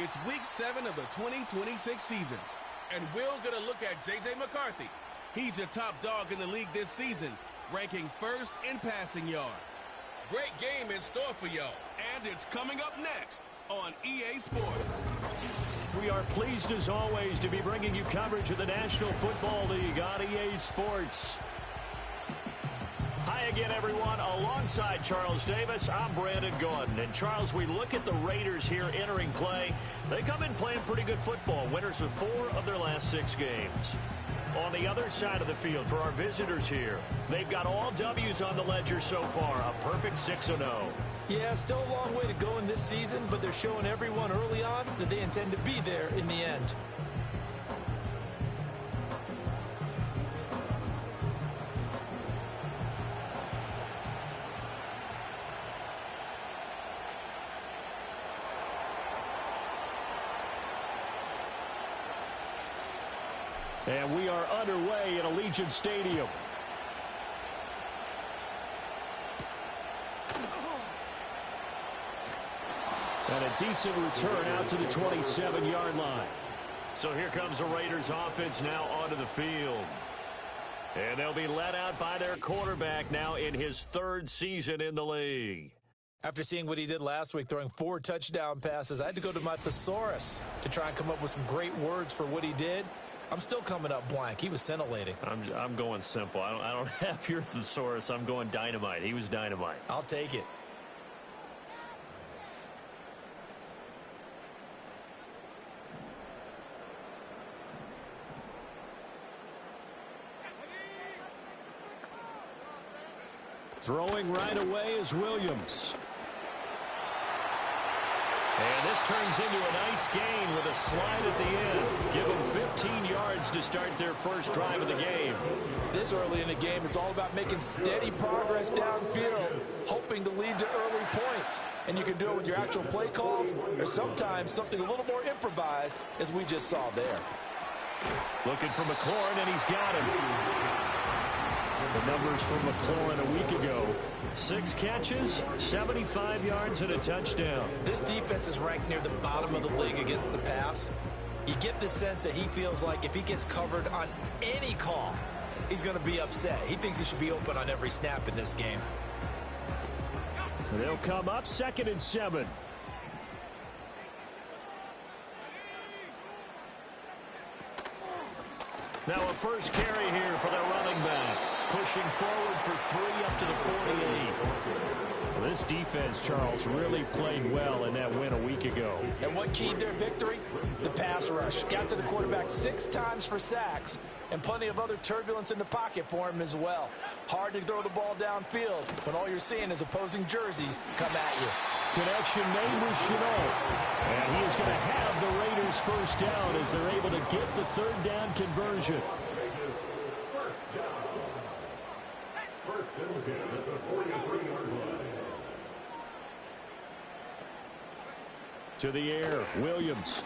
It's Week 7 of the 2026 season, and we're going to look at J.J. McCarthy. He's your top dog in the league this season, ranking first in passing yards. Great game in store for y'all, and it's coming up next on EA Sports. We are pleased as always to be bringing you coverage of the National Football League on EA Sports. Hi again, everyone. Alongside Charles Davis, I'm Brandon Gordon. And Charles, we look at the Raiders here entering play. They come in playing pretty good football, winners of 4 of their last 6 games. On the other side of the field for our visitors here, they've got all W's on the ledger so far, a perfect 6-0. Yeah, still a long way to go in this season, but they're showing everyone early on that they intend to be there in the end. And we are underway at Allegiant Stadium. And a decent return out to the 27-yard line. So here comes the Raiders offense now onto the field. And they'll be led out by their quarterback now in his 3rd season in the league. After seeing what he did last week, throwing 4 touchdown passes, I had to go to my thesaurus to try and come up with some great words for what he did. I'm still coming up blank. He was scintillating. I'm going simple. I don't have your thesaurus. I'm going dynamite. He was dynamite. I'll take it. Throwing right away is Williams. And this turns into a nice gain with a slide at the end. Give them 15 yards to start their first drive of the game. This early in the game, it's all about making steady progress downfield, hoping to lead to early points. And you can do it with your actual play calls or sometimes something a little more improvised, as we just saw there. Looking for McLaurin, and he's got him. The numbers from McLaurin a week ago. 6 catches, 75 yards, and a touchdown. This defense is ranked near the bottom of the league against the pass. You get the sense that he feels like if he gets covered on any call, he's going to be upset. He thinks he should be open on every snap in this game. They'll come up 2nd and 7. Now a first carry here for their running back. Pushing forward for 3 up to the 48. This defense, Charles, really played well in that win a week ago. And what keyed their victory? The pass rush. Got to the quarterback 6 times for sacks, and plenty of other turbulence in the pocket for him as well. Hard to throw the ball downfield when all you're seeing is opposing jerseys come at you. Connection made with Chenault. And he is going to have the Raiders first down as they're able to get the 3rd down conversion. To the air, Williams.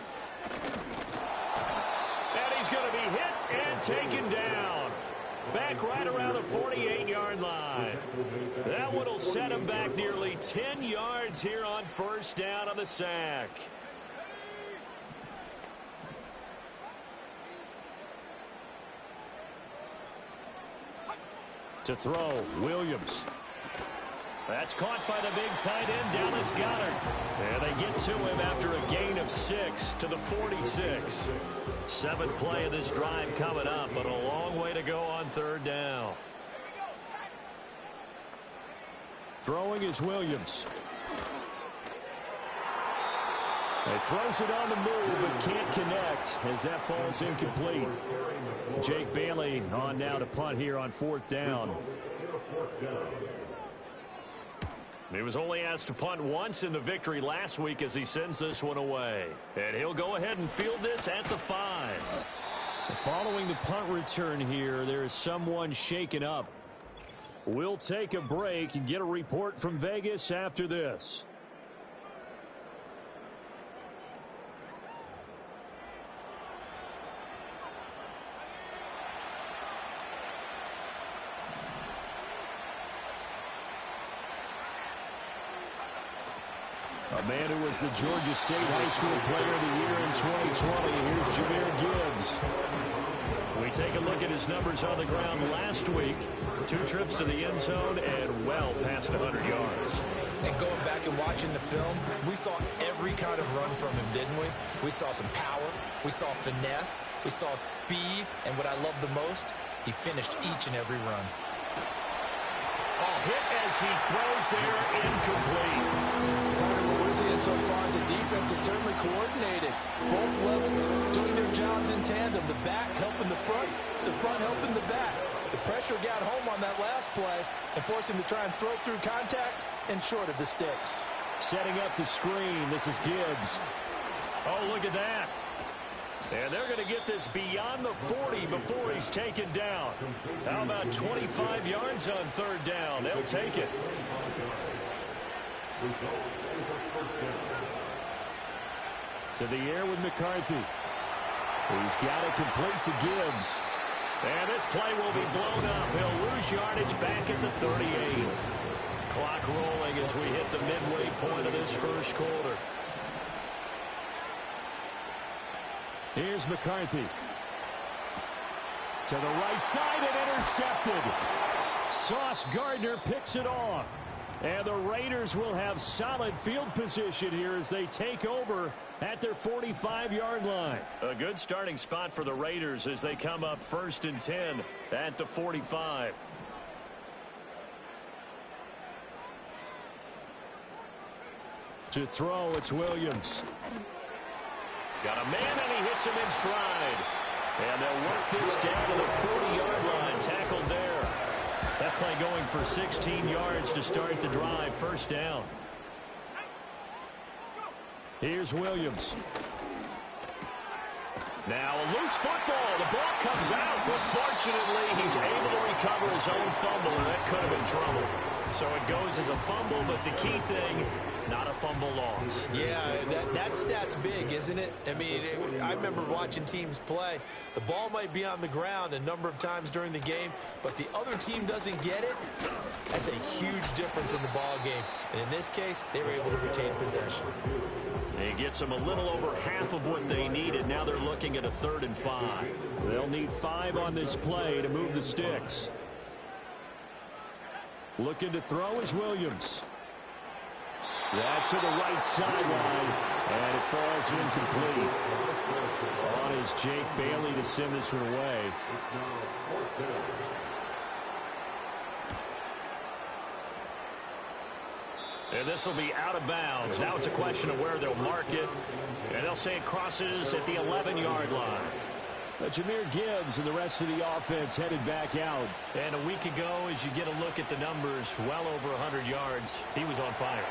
And he's going to be hit and taken down. Back right around the 48-yard line. That one will set him back nearly 10 yards here on first down on the sack. To throw, Williams. That's caught by the big tight end, Dallas Goedert. And they get to him after a gain of 6 to the 46. 7th play of this drive coming up, but a long way to go on 3rd down. Throwing is Williams. He throws it on the move, but can't connect as that falls incomplete. Jake Bailey on now to punt here on 4th down. He was only asked to punt once in the victory last week as he sends this one away. And he'll go ahead and field this at the 5. Following the punt return here, there is someone shaken up. We'll take a break and get a report from Vegas after this. A man who was the Georgia State High School Player of the Year in 2020. Here's Jahmyr Gibbs. We take a look at his numbers on the ground last week. 2 trips to the end zone and well past 100 yards. And going back and watching the film, we saw every kind of run from him, didn't we? We saw some power, we saw finesse, we saw speed, and what I love the most, he finished each and every run. Hit as he throws there, incomplete. What we're seeing so far is the defense is certainly coordinated. Both levels doing their jobs in tandem. The back helping the front helping the back. The pressure got home on that last play and forced him to try and throw through contact and short of the sticks. Setting up the screen, this is Gibbs. Oh, look at that. And they're going to get this beyond the 40 before he's taken down. How about 25 yards on 3rd down? They'll take it. To the air with McCarthy. He's got it complete to Gibbs. And this play will be blown up. He'll lose yardage back at the 38. Clock rolling as we hit the midway point of this first quarter. Here's McCarthy. To the right side and intercepted. Sauce Gardner picks it off. And the Raiders will have solid field position here as they take over at their 45-yard line. A good starting spot for the Raiders as they come up 1st and 10 at the 45. To throw, it's Williams. Got a man, and he hits him in stride. And they'll work this down to the 40-yard line. Tackled there. That play going for 16 yards to start the drive. 1st down. Here's Williams. Now a loose football. The ball comes out, but fortunately he's able to recover his own fumble, and that could have been trouble. So it goes as a fumble, but the key thing, not a fumble loss. Yeah, that stat's big, isn't it? I mean, I remember watching teams play. The ball might be on the ground a number of times during the game, but the other team doesn't get it. That's a huge difference in the ball game. And in this case, they were able to retain possession. He gets them a little over half of what they needed. Now they're looking at a 3rd and 5. They'll need 5 on this play to move the sticks. Looking to throw is Williams. That's to the right sideline, and it falls incomplete. On is Jake Bailey to send this one away. And this will be out of bounds. Now it's a question of where they'll mark it. And they'll say it crosses at the 11-yard line. Jahmyr Gibbs and the rest of the offense headed back out. And a week ago, as you get a look at the numbers, well over 100 yards, he was on fire.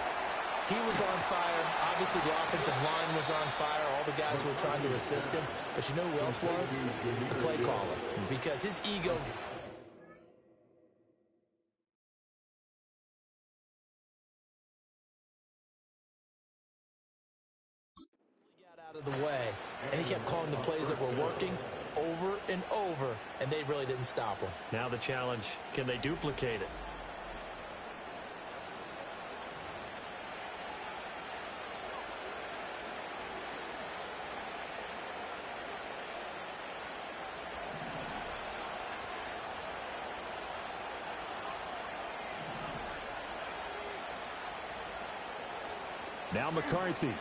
He was on fire. Obviously, the offensive line was on fire. All the guys were trying to assist him. But you know who else was? The play caller. Because his ego... got out of the way. And he kept calling the plays that were working over and over. And they really didn't stop him. Now the challenge, can they duplicate it? Now McCarthy.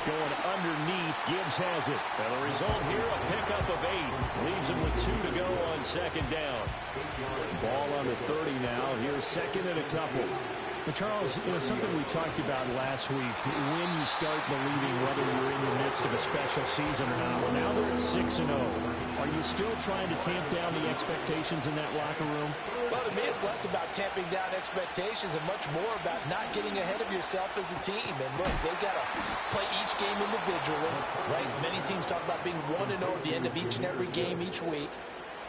Going underneath. Gibbs has it. And the result here, a pickup of 8. Leaves him with 2 to go on 2nd down. Ball on the 30 now. Here's 2nd and a couple. But Charles, something we talked about last week, when you start believing whether you're in the midst of a special season or not. Well, now they're at 6-0. Are you still trying to tamp down the expectations in that locker room? Well, to me, it's less about tamping down expectations and much more about not getting ahead of yourself as a team. And look, they've got to play each game individually, right? Many teams talk about being 1-0 at the end of each and every game each week.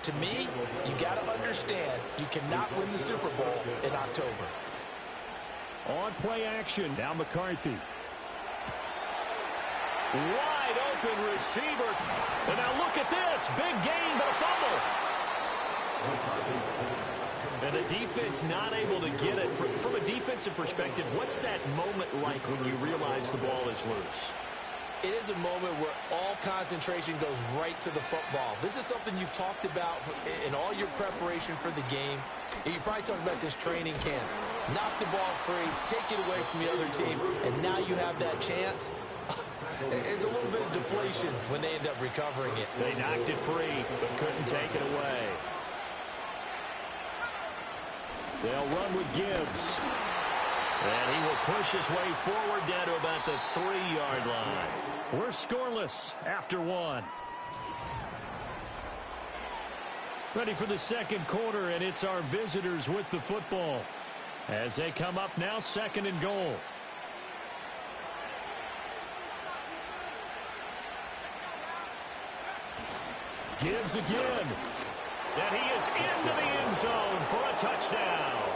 To me, you got to understand you cannot win the Super Bowl in October. On play action. Now McCarthy. Wide open receiver. And now look at this. Big gain, but a fumble. And the defense not able to get it. From a defensive perspective, what's that moment like when you realize the ball is loose? It is a moment where all concentration goes right to the football. This is something you've talked about in all your preparation for the game. You probably talked about this training camp. Knock the ball free, take it away from the other team, and now you have that chance. It's a little bit of deflation when they end up recovering it. They knocked it free, but couldn't take it away. They'll run with Gibbs. And he will push his way forward down to about the 3-yard line. We're scoreless after one. Ready for the second quarter, and it's our visitors with the football. As they come up now, 2nd and goal. Gibbs again. And he is into the end zone for a touchdown.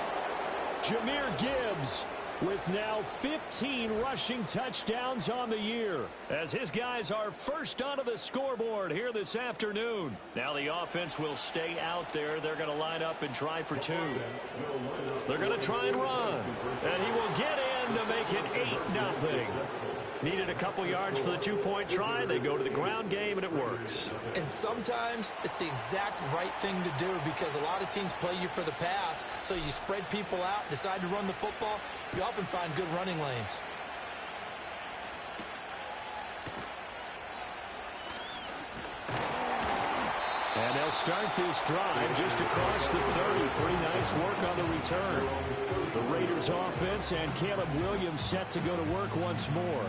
Jahmyr Gibbs with now 15 rushing touchdowns on the year, as his guys are first onto the scoreboard here this afternoon. Now the offense will stay out there. They're going to line up and try for 2. They're going to try and run. And he will get in to make it 8-0. Needed a couple yards for the 2-point try. They go to the ground game, and it works. And sometimes it's the exact right thing to do because a lot of teams play you for the pass. So you spread people out, decide to run the football. You often find good running lanes. And they'll start this drive just across the 30. Pretty nice work on the return. The Raiders offense and Caleb Williams set to go to work once more.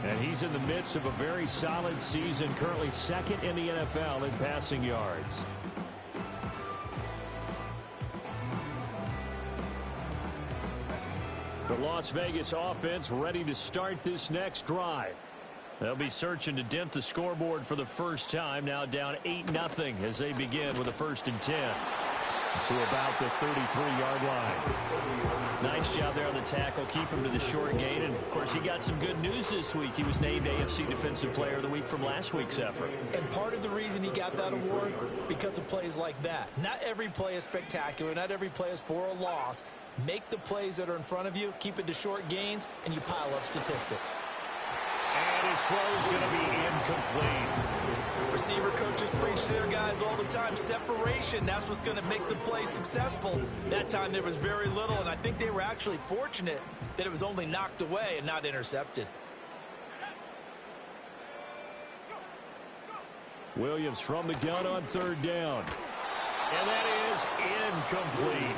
And he's in the midst of a very solid season, currently 2nd in the NFL in passing yards. The Las Vegas offense ready to start this next drive. They'll be searching to dent the scoreboard for the first time, now down 8-0 as they begin with a 1st and 10 to about the 33-yard line. Nice job there on the tackle, keep him to the short gain, and of course he got some good news this week. He was named AFC Defensive Player of the Week from last week's effort. And part of the reason he got that award, because of plays like that. Not every play is spectacular, not every play is for a loss. Make the plays that are in front of you, keep it to short gains, and you pile up statistics. And his throw is going to be incomplete. Receiver coaches preach to their guys all the time. Separation, that's what's going to make the play successful. That time there was very little, and I think they were actually fortunate that it was only knocked away and not intercepted. Williams from the gun on 3rd down. And that is incomplete.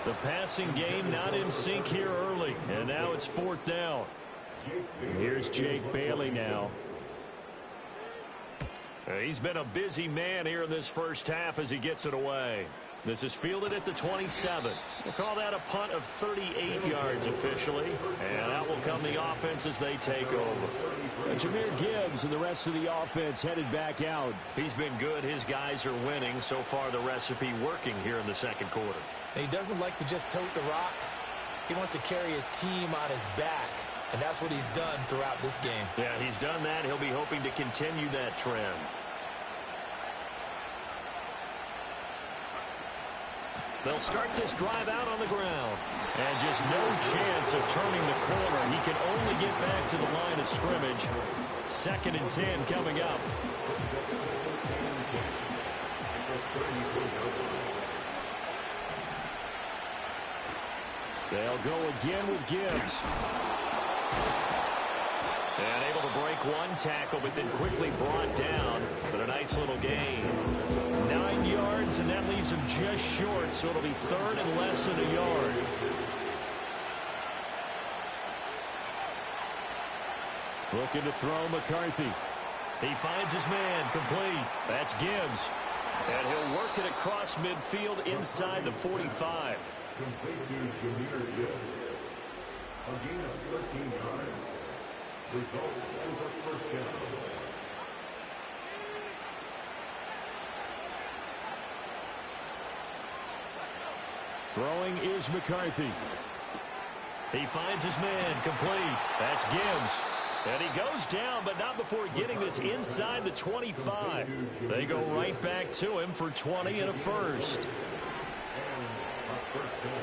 The passing game not in sync here early, and now it's 4th down. Here's Jake Bailey now. He's been a busy man here in this first half as he gets it away. This is fielded at the 27. We'll call that a punt of 38 yards officially. And out will come the offense as they take over. Jahmyr Gibbs and the rest of the offense headed back out. He's been good. His guys are winning. So far the recipe working here in the 2nd quarter. And he doesn't like to just tote the rock. He wants to carry his team on his back. And that's what he's done throughout this game. Yeah, he's done that. He'll be hoping to continue that trend. They'll start this drive out on the ground. And just no chance of turning the corner. He can only get back to the line of scrimmage. 2nd and 10 coming up. They'll go again with Gibbs. And able to break one tackle, but then quickly brought down. But a nice little gain. 9 yards, and that leaves him just short, so it'll be 3rd and less than a yard. Looking to throw McCarthy. He finds his man, complete. That's Gibbs. And he'll work it across midfield inside the 45. Complete to Jahmyr Gibbs. A gain of 13 yards. Result is the 1st down. Throwing is McCarthy. He finds his man, complete. That's Gibbs. And he goes down, but not before getting this inside the 25. They go right back to him for 20 and a 1st. First down.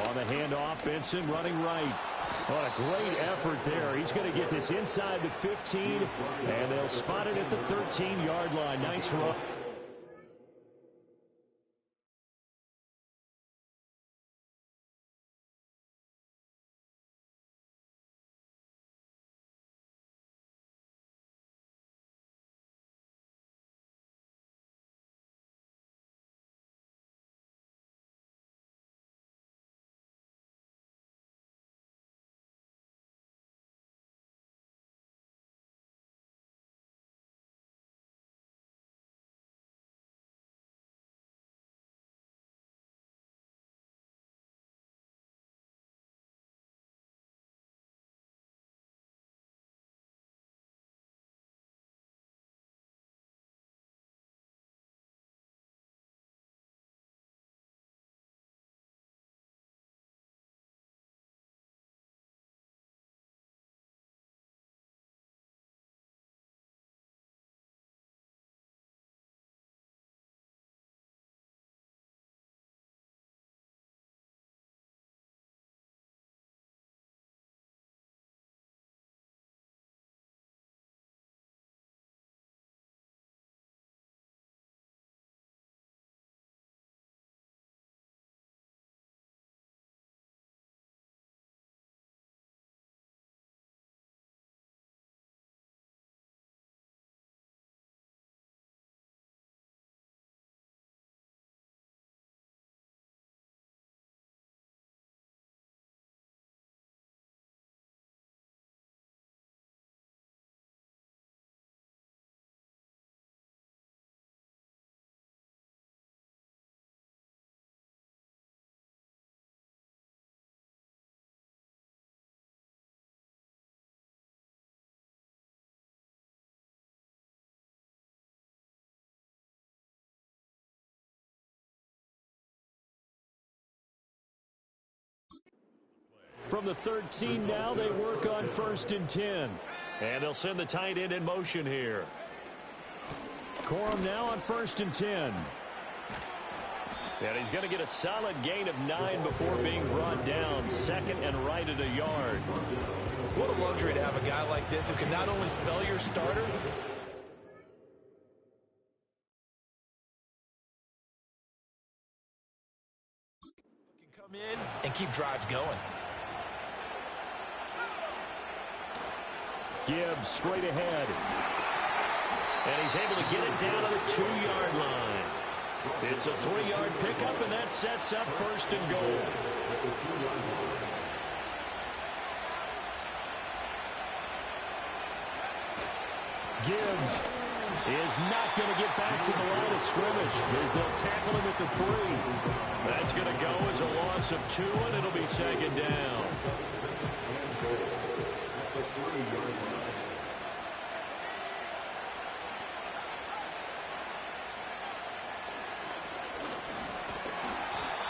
On the handoff, Benson running right. What a great effort there. He's going to get this inside the 15, and they'll spot it at the 13-yard line. Nice run. From the 13 now, they work on 1st and 10. And they'll send the tight end in motion here. Corum now on 1st and 10. And he's going to get a solid gain of 9 before being brought down. 2nd and right at a yard. What a luxury to have a guy like this who can not only spell your starter, but can come in and keep drives going. Gibbs straight ahead. And he's able to get it down to the 2-yard line. It's a 3-yard pickup, and that sets up 1st and goal. Gibbs is not going to get back to the line of scrimmage as they'll tackle him at the 3. That's going to go as a loss of 2, and it'll be 2nd down.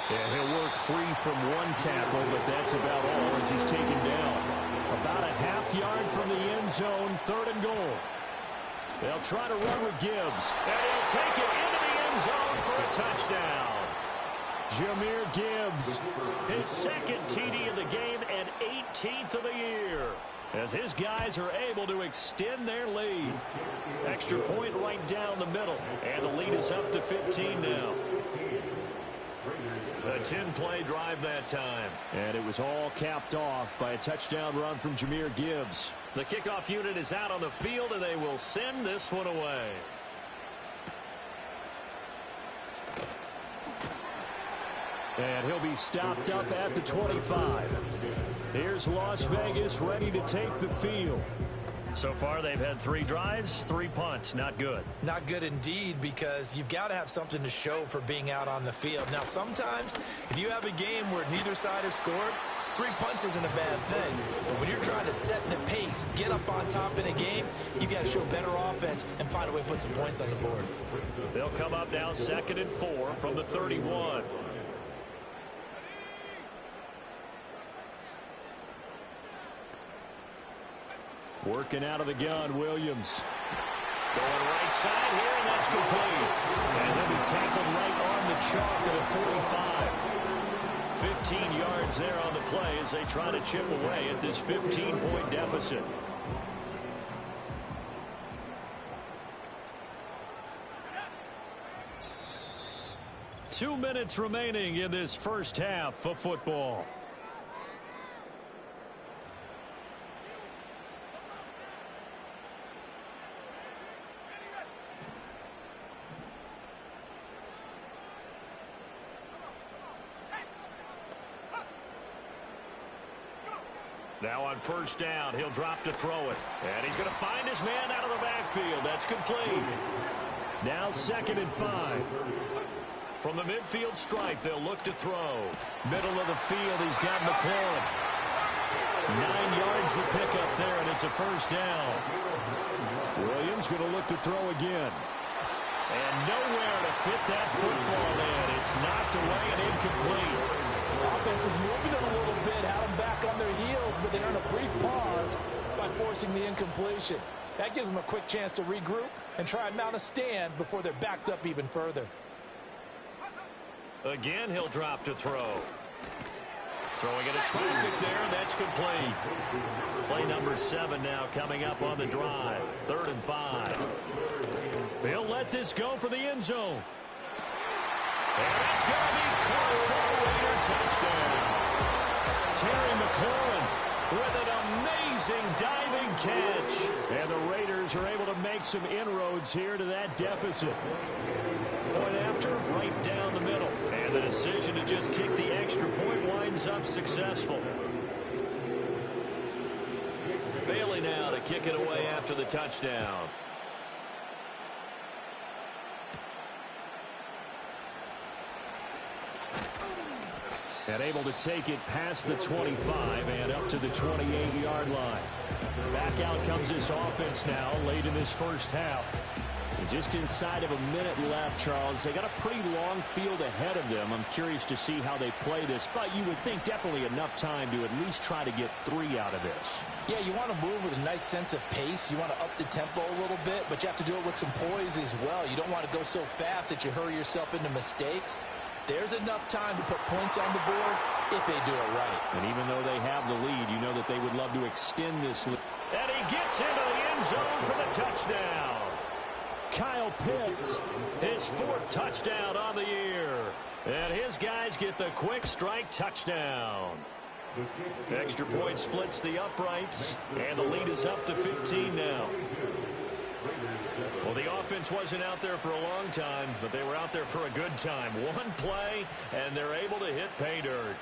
And he'll work free from one tackle, but that's about all as he's taken down. About a half-yard from the end zone, 3rd and goal. They'll try to run with Gibbs. And he'll take it into the end zone for a touchdown. Jahmyr Gibbs. His 2nd TD of the game and 18th of the year, as his guys are able to extend their lead. Extra point right down the middle, and the lead is up to 15 now. A 10-play drive that time. And it was all capped off by a touchdown run from Jahmyr Gibbs. The kickoff unit is out on the field, and they will send this one away. And he'll be stopped up at the 25. Here's Las Vegas ready to take the field. So far, they've had 3 drives, 3 punts. Not good. Not good indeed, because you've got to have something to show for being out on the field. Now, sometimes, if you have a game where neither side has scored, 3 punts isn't a bad thing. But when you're trying to set the pace, get up on top in a game, you got to show better offense and find a way to put some points on the board. They'll come up now 2nd and 4 from the 31. Working out of the gun, Williams. Going right side here, and that's complete. And he'll be tackled right on the chalk at the 45. 15 yards there on the play as they try to chip away at this 15-point deficit. Two minutes remaining in this first half of football. Now on first down, he'll drop to throw it. And he's going to find his man out of the backfield. That's complete. Now 2nd and 5. From the midfield stripe, they'll look to throw. Middle of the field, he's got McLaurin. 9 yards to pick up there, and it's a first down. Williams going to look to throw again. And nowhere to fit that football in. It's knocked away and incomplete. Offense was moving it a little bit, had them back on their heels, but they earned a brief pause by forcing the incompletion. That gives them a quick chance to regroup and try and mount a stand before they're backed up even further. Again, he'll drop to throw. Throwing into traffic there, that's complete. Play number 7 now coming up on the drive. 3rd and 5. He'll let this go for the end zone. And it's going to be caught for a Raider touchdown. Terry McLaurin with an amazing diving catch. And the Raiders are able to make some inroads here to that deficit. Point after, right down the middle. And the decision to just kick the extra point winds up successful. Bailey now to kick it away after the touchdown. And able to take it past the 25 and up to the 28-yard line. Back out comes this offense now late in this first half. And just inside of a minute left, Charles. They got a pretty long field ahead of them. I'm curious to see how they play this, but you would think definitely enough time to at least try to get 3 out of this. Yeah, you want to move with a nice sense of pace. You want to up the tempo a little bit, but you have to do it with some poise as well. You don't want to go so fast that you hurry yourself into mistakes. There's enough time to put points on the board if they do it right. And even though they have the lead, you know that they would love to extend this lead. And he gets into the end zone for the touchdown. Kyle Pitts, his 4th touchdown on the year. And his guys get the quick strike touchdown. Extra point splits the uprights, and the lead is up to 15 now. Well, the offense wasn't out there for a long time, but they were out there for a good time. One play, and they're able to hit pay dirt.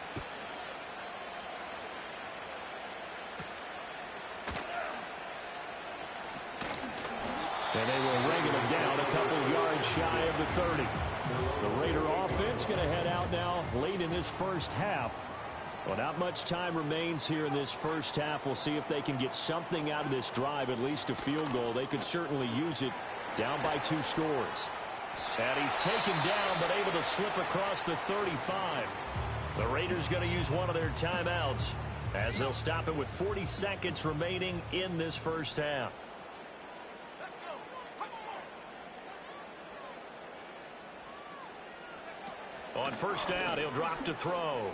And they will ring him down a couple yards shy of the 30. The Raider offense going to head out now late in this first half. Well, not much time remains here in this first half. We'll see if they can get something out of this drive, at least a field goal. They could certainly use it down by 2 scores. And he's taken down but able to slip across the 35. The Raiders going to use one of their timeouts as they'll stop it with 40 seconds remaining in this first half. On first down, he'll drop to throw.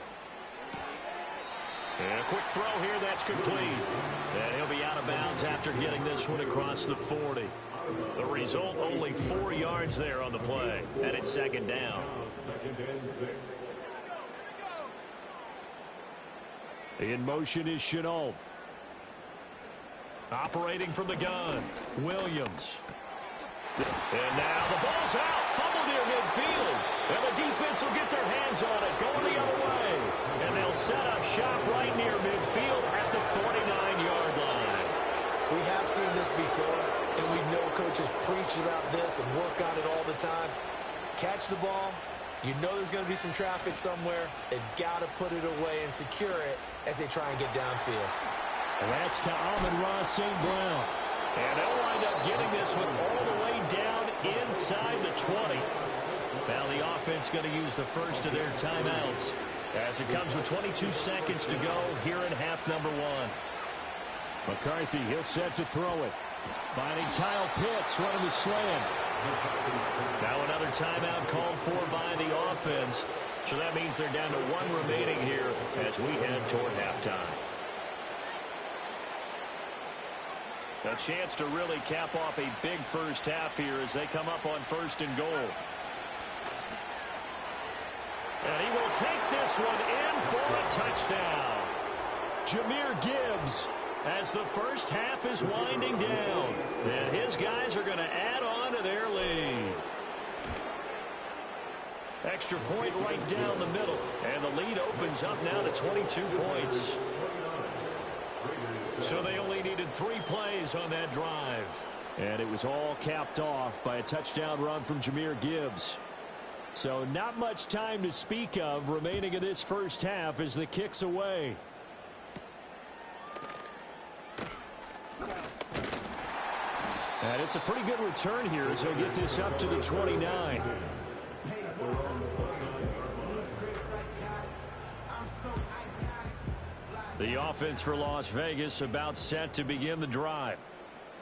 And a quick throw here, that's complete. And he'll be out of bounds after getting this one across the 40. The result, only 4 yards there on the play. And it's 2nd down. In motion is Chenault. Operating from the gun, Williams. And now the ball's out. Fumble near midfield. And the defense will get their hands on it. Going the other way. And they'll set up shop right near midfield at the 49-yard line. We have seen this before, and we know coaches preach about this and work on it all the time. Catch the ball. You know there's going to be some traffic somewhere. They've got to put it away and secure it as they try and get downfield. And that's to Amon-Ra St. Brown. And they'll wind up getting this one all the way down inside the 20. Now the offense going to use the first of their timeouts as it comes with 22 seconds to go here in half number 1. McCarthy, he'll set to throw it. Finding Kyle Pitts running the slant. Now another timeout called for by the offense. So that means they're down to one remaining here as we head toward halftime. A chance to really cap off a big first half here as they come up on 1st and goal. And he will take this one in for a touchdown. Jahmyr Gibbs, as the first half is winding down, and his guys are going to add on to their lead. Extra point right down the middle, and the lead opens up now to 22 points. So they only needed 3 plays on that drive. And it was all capped off by a touchdown run from Jahmyr Gibbs. So not much time to speak of remaining in this first half as the kick's away. And it's a pretty good return here as he'll get this up to the 29. The offense for Las Vegas about set to begin the drive.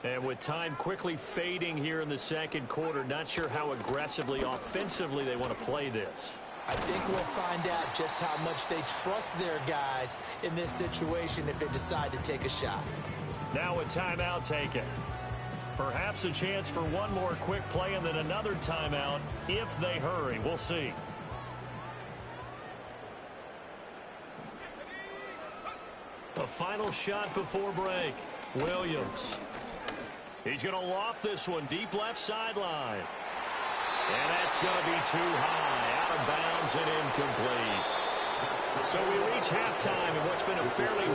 And with time quickly fading here in the second quarter, not sure how aggressively, offensively they want to play this. I think we'll find out just how much they trust their guys in this situation if they decide to take a shot. Now a timeout taken. Perhaps a chance for one more quick play and then another timeout if they hurry. We'll see. A final shot before break. Williams. He's going to loft this one deep left sideline. And that's going to be too high. Out of bounds and incomplete. So we reach halftime in what's been a fairly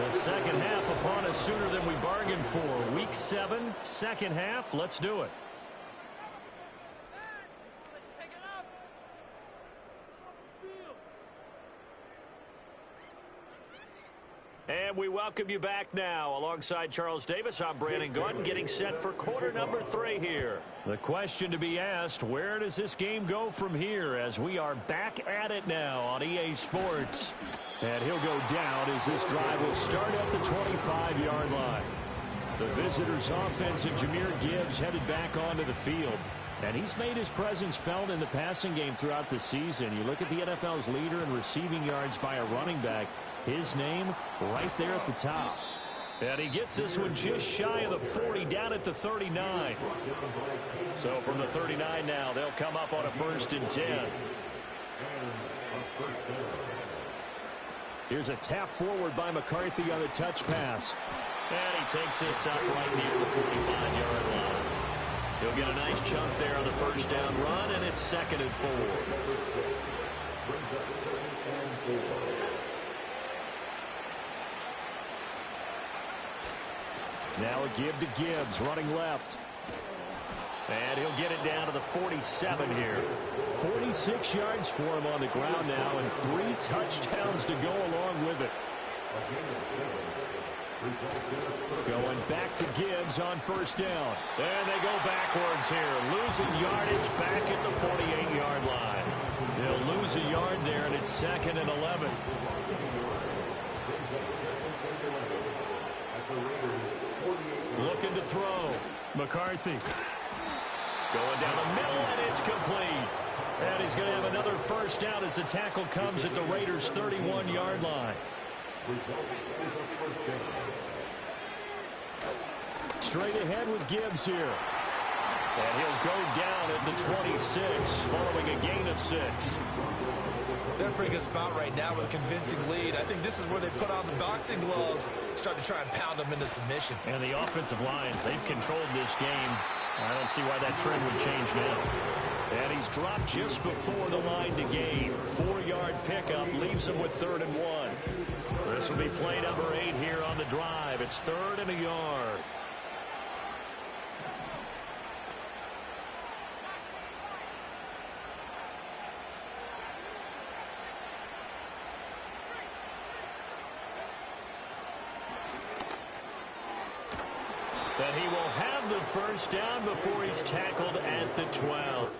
the second half upon us sooner than we bargained for. Week 7, second half. Let's do it. And we welcome you back now. Alongside Charles Davis, I'm Brandon Gordon, getting set for quarter number 3 here. The question to be asked, where does this game go from here as we are back at it now on EA Sports? And he'll go down as this drive will start at the 25-yard line. The visitors' offense and Jahmyr Gibbs headed back onto the field. And he's made his presence felt in the passing game throughout the season. You look at the NFL's leader in receiving yards by a running back. His name right there at the top. And he gets this one just shy of the 40, down at the 39. So from the 39 now, they'll come up on a 1st and 10. Here's a tap forward by McCarthy on the touch pass. And he takes this up right near the 45-yard line. He'll get a nice chunk there on the 1st down run, and it's 2nd and 4. Now a give to Gibbs, running left. And he'll get it down to the 47 here. 46 yards for him on the ground now, and 3 touchdowns to go along with it. Going back to Gibbs on 1st down. And they go backwards here, losing yardage back at the 48-yard line. They'll lose a yard there, and it's 2nd and 11. Looking to throw. McCarthy. Going down the middle, and it's complete. And he's going to have another 1st down as the tackle comes at the Raiders' 31-yard line. Straight ahead with Gibbs here. And he'll go down at the 26 following a gain of 6. They're in a pretty good spot right now with a convincing lead. I think this is where they put on the boxing gloves, start to try and pound them into submission. And the offensive line, they've controlled this game. I don't see why that trend would change now. And he's dropped just before the line to gain. 4-yard pickup leaves him with 3rd and 1. This will be play number 8 here on the drive. It's 3rd and a yard. That he will have the 1st down before he's tackled at the 12.